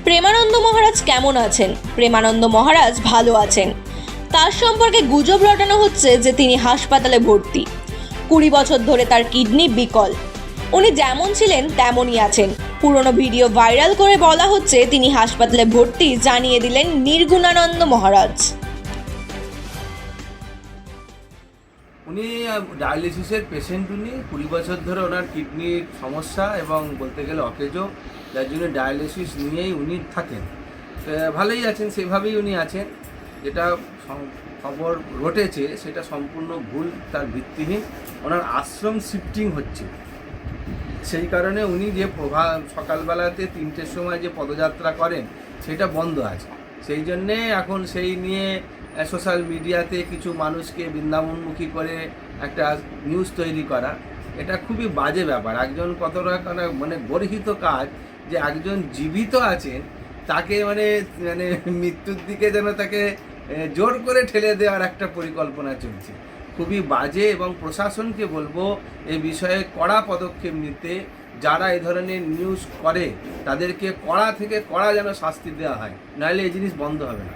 প্রেমানন্দ মহারাজ কেমন আছেন? প্রেমানন্দ মহারাজ ভালো আছেন। তার সম্পর্কে গুজব রটানো হচ্ছে যে তিনি হাসপাতালে ভর্তি। 20 বছর ধরে তার কিডনি বিকল। উনি যেমন ছিলেন তেমনই আছেন। পুরনো ভিডিও ভাইরাল করে বলা হচ্ছে তিনি হাসপাতালে ভর্তি, জানিয়ে দিলেন নির্গুণানন্দ মহারাজ। উনি ডায়ালিসিসের পেশেন্ট। উনি 20 বছর ধরে ওনার কিডনির সমস্যা এবং বলতে গেলে অকেজো, যার জন্য ডায়ালিসিস নিয়েই উনি থাকেন। ভালোই আছেন, সেভাবেই উনি আছেন। যেটা খবর রটেছে সেটা সম্পূর্ণ ভুল, তার ভিত্তিহীন। ওনার আশ্রম শিফটিং হচ্ছে, সেই কারণে উনি যে সকালবেলাতে 3টের সময় যে পদযাত্রা করেন সেটা বন্ধ আছে। সেই জন্যে এখন সেই নিয়ে সোশ্যাল মিডিয়াতে কিছু মানুষকে বৃন্দাবনমুখী করে একটা নিউজ তৈরি করা, এটা খুবই বাজে ব্যাপার। একজন কতটা মানে গর্হিত কাজ যে একজন জীবিত আছেন তাকে মানে মানে মৃত্যুর দিকে যেন তাকে জোর করে ঠেলে দেওয়ার একটা পরিকল্পনা চলছে, খুবই বাজে। এবং প্রশাসনকে বলবো এই বিষয়ে কড়া পদক্ষেপ নিতে। যারা এই ধরনের নিউজ করে তাদেরকে কড়া থেকে কড়া যেন শাস্তি দেওয়া হয়, নাহলে এই জিনিস বন্ধ হবে না।